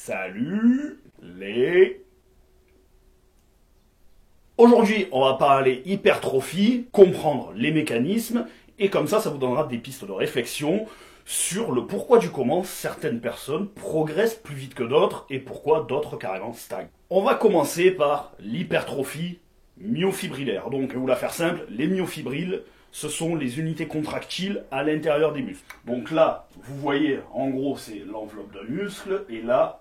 Salut les... Aujourd'hui, on va parler hypertrophie, comprendre les mécanismes, et comme ça vous donnera des pistes de réflexion sur le pourquoi du comment certaines personnes progressent plus vite que d'autres, et pourquoi d'autres carrément stagnent. On va commencer par l'hypertrophie myofibrillaire. Donc, je vais vous la faire simple, les myofibrilles, ce sont les unités contractiles à l'intérieur des muscles. Donc là, vous voyez, en gros, c'est l'enveloppe d'un muscle, et là,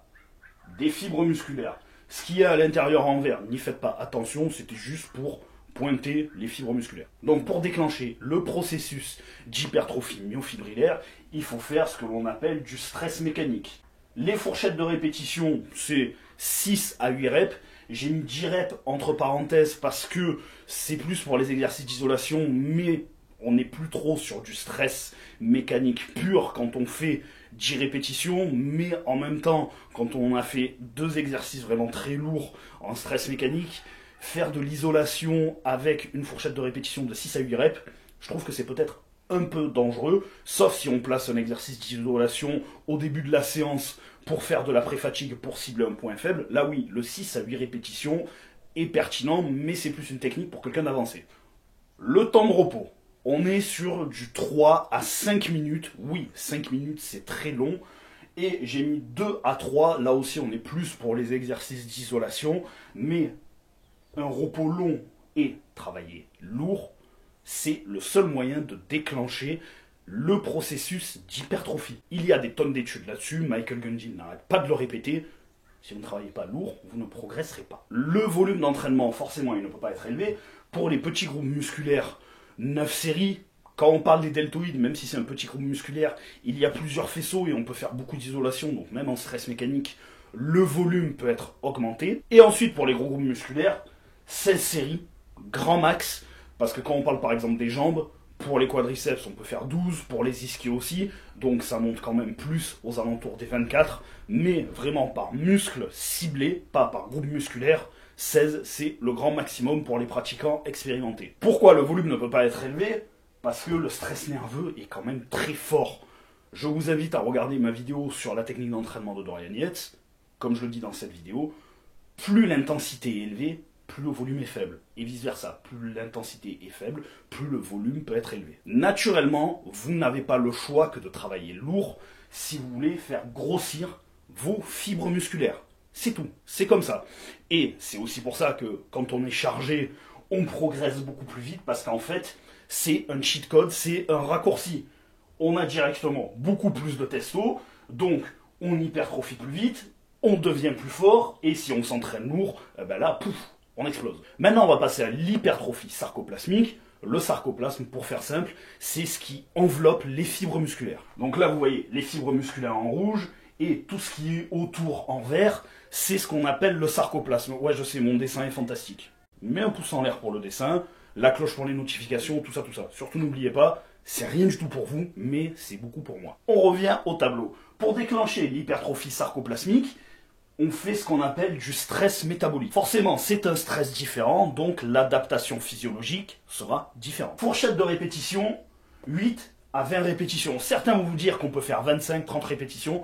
des fibres musculaires. Ce qu'il y a à l'intérieur en vert, n'y faites pas attention, c'était juste pour pointer les fibres musculaires. Donc pour déclencher le processus d'hypertrophie myofibrillaire, il faut faire ce que l'on appelle du stress mécanique. Les fourchettes de répétition, c'est 6 à 8 reps. J'ai mis 10 reps entre parenthèses parce que c'est plus pour les exercices d'isolation, mais on n'est plus trop sur du stress mécanique pur quand on fait 10 répétitions, mais en même temps, quand on a fait 2 exercices vraiment très lourds en stress mécanique, faire de l'isolation avec une fourchette de répétition de 6 à 8 reps, je trouve que c'est peut-être un peu dangereux, sauf si on place un exercice d'isolation au début de la séance pour faire de la pré-fatigue pour cibler un point faible. Là oui, le 6 à 8 répétitions est pertinent, mais c'est plus une technique pour quelqu'un d'avancé. Le temps de repos. On est sur du 3 à 5 minutes. Oui, 5 minutes, c'est très long. Et j'ai mis 2 à 3. Là aussi, on est plus pour les exercices d'isolation. Mais un repos long et travailler lourd, c'est le seul moyen de déclencher le processus d'hypertrophie. Il y a des tonnes d'études là-dessus. Michael Gundin n'arrête pas de le répéter. Si vous ne travaillez pas lourd, vous ne progresserez pas. Le volume d'entraînement, forcément, il ne peut pas être élevé. Pour les petits groupes musculaires, 9 séries, quand on parle des deltoïdes, même si c'est un petit groupe musculaire, il y a plusieurs faisceaux et on peut faire beaucoup d'isolation, donc même en stress mécanique, le volume peut être augmenté. Et ensuite, pour les gros groupes musculaires, 16 séries, grand max, parce que quand on parle par exemple des jambes, pour les quadriceps, on peut faire 12, pour les ischios aussi, donc ça monte quand même plus aux alentours des 24, mais vraiment par muscle ciblé, pas par groupe musculaire, 16, c'est le grand maximum pour les pratiquants expérimentés. Pourquoi le volume ne peut pas être élevé? Parce que le stress nerveux est quand même très fort. Je vous invite à regarder ma vidéo sur la technique d'entraînement de Dorian Yates. Comme je le dis dans cette vidéo, plus l'intensité est élevée, plus le volume est faible. Et vice versa, plus l'intensité est faible, plus le volume peut être élevé. Naturellement, vous n'avez pas le choix que de travailler lourd si vous voulez faire grossir vos fibres musculaires. C'est tout, c'est comme ça. Et c'est aussi pour ça que quand on est chargé, on progresse beaucoup plus vite parce qu'en fait, c'est un cheat code, c'est un raccourci. On a directement beaucoup plus de testo, donc on hypertrophie plus vite, on devient plus fort, et si on s'entraîne lourd, ben là, pouf, on explose. Maintenant, on va passer à l'hypertrophie sarcoplasmique. Le sarcoplasme, pour faire simple, c'est ce qui enveloppe les fibres musculaires. Donc là, vous voyez les fibres musculaires en rouge, et tout ce qui est autour en vert, c'est ce qu'on appelle le sarcoplasme. Ouais, je sais, mon dessin est fantastique. Mets un pouce en l'air pour le dessin, la cloche pour les notifications, tout ça, tout ça. Surtout n'oubliez pas, c'est rien du tout pour vous, mais c'est beaucoup pour moi. On revient au tableau. Pour déclencher l'hypertrophie sarcoplasmique, on fait ce qu'on appelle du stress métabolique. Forcément, c'est un stress différent, donc l'adaptation physiologique sera différente. Fourchette de répétition, 8 à 20 répétitions. Certains vont vous dire qu'on peut faire 25, 30 répétitions.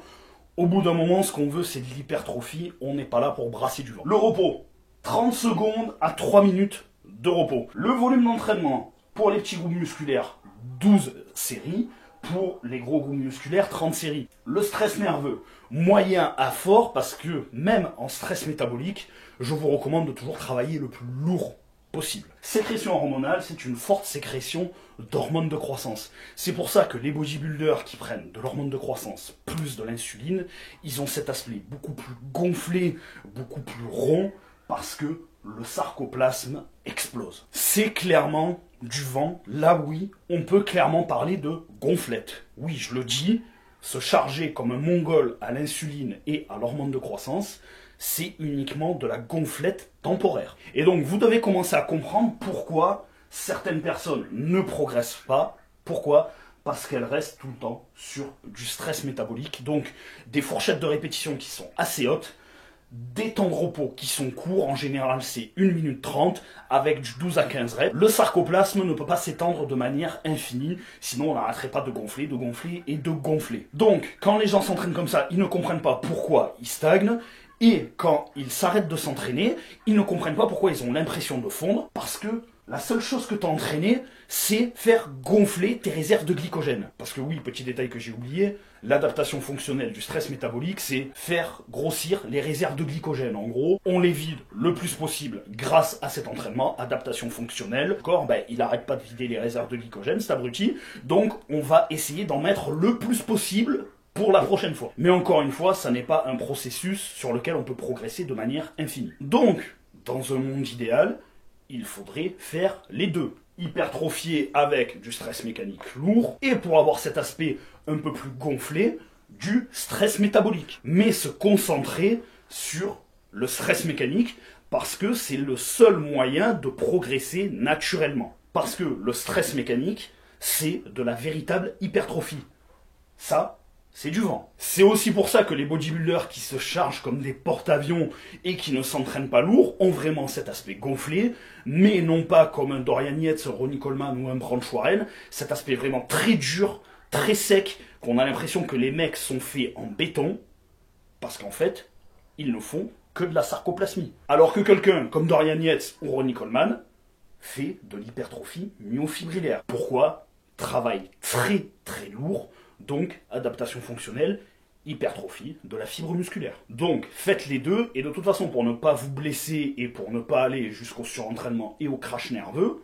Au bout d'un moment, ce qu'on veut, c'est de l'hypertrophie. On n'est pas là pour brasser du vent. Le repos, 30 secondes à 3 minutes de repos. Le volume d'entraînement, pour les petits groupes musculaires, 12 séries. Pour les gros groupes musculaires, 30 séries. Le stress nerveux, moyen à fort, parce que même en stress métabolique, je vous recommande de toujours travailler le plus lourd possible. Sécrétion hormonale, c'est une forte sécrétion d'hormones de croissance. C'est pour ça que les bodybuilders qui prennent de l'hormone de croissance plus de l'insuline, ils ont cet aspect beaucoup plus gonflé, beaucoup plus rond, parce que le sarcoplasme explose. C'est clairement du vent. Là, oui, on peut clairement parler de gonflette. Oui, je le dis, se charger comme un mongol à l'insuline et à l'hormone de croissance, c'est uniquement de la gonflette temporaire. Et donc, vous devez commencer à comprendre pourquoi certaines personnes ne progressent pas. Pourquoi ? Parce qu'elles restent tout le temps sur du stress métabolique. Donc, des fourchettes de répétition qui sont assez hautes, des temps de repos qui sont courts, en général c'est 1 minute 30 avec du 12 à 15 reps. Le sarcoplasme ne peut pas s'étendre de manière infinie, sinon on n'arrêterait pas de gonfler et de gonfler. Donc quand les gens s'entraînent comme ça, ils ne comprennent pas pourquoi ils stagnent, et quand ils s'arrêtent de s'entraîner, ils ne comprennent pas pourquoi ils ont l'impression de fondre, parce que la seule chose que tu as entraîné, c'est faire gonfler tes réserves de glycogène. Parce que oui, petit détail que j'ai oublié, l'adaptation fonctionnelle du stress métabolique, c'est faire grossir les réserves de glycogène. En gros, on les vide le plus possible grâce à cet entraînement, adaptation fonctionnelle. Le corps, il n'arrête pas de vider les réserves de glycogène, c'est abruti. Donc, on va essayer d'en mettre le plus possible pour la prochaine fois. Mais encore une fois, ça n'est pas un processus sur lequel on peut progresser de manière infinie. Donc, dans un monde idéal, il faudrait faire les deux. Hypertrophier avec du stress mécanique lourd, et pour avoir cet aspect un peu plus gonflé, du stress métabolique. Mais se concentrer sur le stress mécanique, parce que c'est le seul moyen de progresser naturellement. Parce que le stress mécanique, c'est de la véritable hypertrophie. Ça, c'est du vent. C'est aussi pour ça que les bodybuilders qui se chargent comme des porte-avions et qui ne s'entraînent pas lourd ont vraiment cet aspect gonflé, mais non pas comme un Dorian Yates, un Ronnie Coleman ou un Branch Warren, cet aspect vraiment très dur, très sec, qu'on a l'impression que les mecs sont faits en béton, parce qu'en fait, ils ne font que de la sarcoplasmie. Alors que quelqu'un comme Dorian Yates ou Ronnie Coleman fait de l'hypertrophie myofibrillaire. Pourquoi? Travail très très lourd, donc adaptation fonctionnelle, hypertrophie de la fibre musculaire. Donc faites les deux, et de toute façon pour ne pas vous blesser et pour ne pas aller jusqu'au surentraînement et au crash nerveux,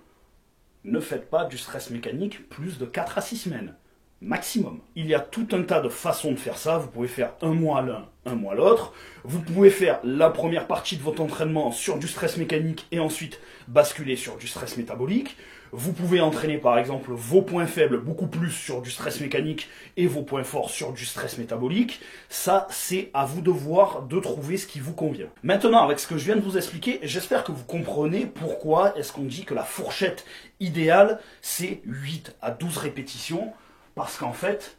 ne faites pas du stress mécanique plus de 4 à 6 semaines. Maximum. Il y a tout un tas de façons de faire ça. Vous pouvez faire un mois l'un, un mois l'autre. Vous pouvez faire la première partie de votre entraînement sur du stress mécanique et ensuite basculer sur du stress métabolique. Vous pouvez entraîner par exemple vos points faibles beaucoup plus sur du stress mécanique et vos points forts sur du stress métabolique. Ça, c'est à vous de voir, de trouver ce qui vous convient. Maintenant, avec ce que je viens de vous expliquer, j'espère que vous comprenez pourquoi est-ce qu'on dit que la fourchette idéale, c'est 8 à 12 répétitions. Parce qu'en fait,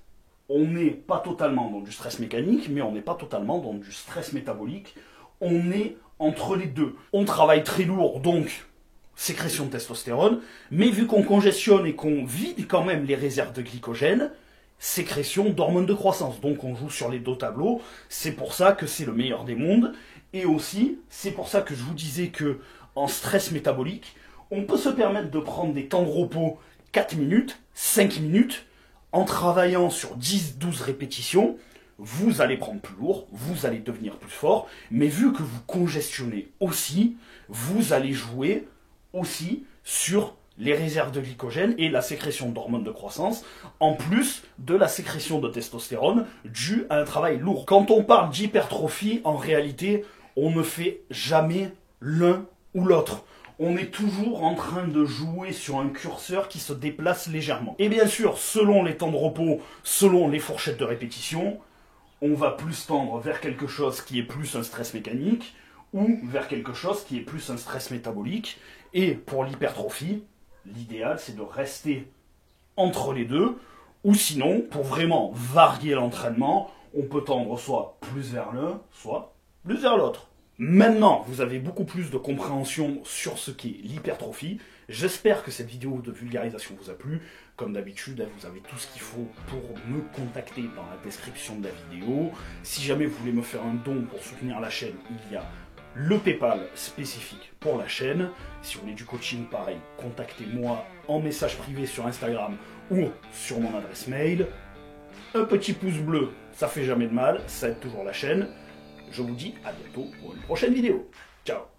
on n'est pas totalement dans du stress mécanique, mais on n'est pas totalement dans du stress métabolique. On est entre les deux. On travaille très lourd, donc sécrétion de testostérone, mais vu qu'on congestionne et qu'on vide quand même les réserves de glycogène, sécrétion d'hormones de croissance. Donc on joue sur les deux tableaux. C'est pour ça que c'est le meilleur des mondes. Et aussi, c'est pour ça que je vous disais que en stress métabolique, on peut se permettre de prendre des temps de repos 4 minutes, 5 minutes, en travaillant sur 10-12 répétitions, vous allez prendre plus lourd, vous allez devenir plus fort, mais vu que vous congestionnez aussi, vous allez jouer aussi sur les réserves de glycogène et la sécrétion d'hormones de croissance, en plus de la sécrétion de testostérone due à un travail lourd. Quand on parle d'hypertrophie, en réalité, on ne fait jamais l'un ou l'autre. On est toujours en train de jouer sur un curseur qui se déplace légèrement. Et bien sûr, selon les temps de repos, selon les fourchettes de répétition, on va plus tendre vers quelque chose qui est plus un stress mécanique ou vers quelque chose qui est plus un stress métabolique. Et pour l'hypertrophie, l'idéal c'est de rester entre les deux, ou sinon, pour vraiment varier l'entraînement, on peut tendre soit plus vers l'un, soit plus vers l'autre. Maintenant, vous avez beaucoup plus de compréhension sur ce qu'est l'hypertrophie. J'espère que cette vidéo de vulgarisation vous a plu. Comme d'habitude, vous avez tout ce qu'il faut pour me contacter dans la description de la vidéo. Si jamais vous voulez me faire un don pour soutenir la chaîne, il y a le PayPal spécifique pour la chaîne. Si vous voulez du coaching, pareil, contactez-moi en message privé sur Instagram ou sur mon adresse mail. Un petit pouce bleu, ça fait jamais de mal, ça aide toujours la chaîne. Je vous dis à bientôt pour une prochaine vidéo. Ciao!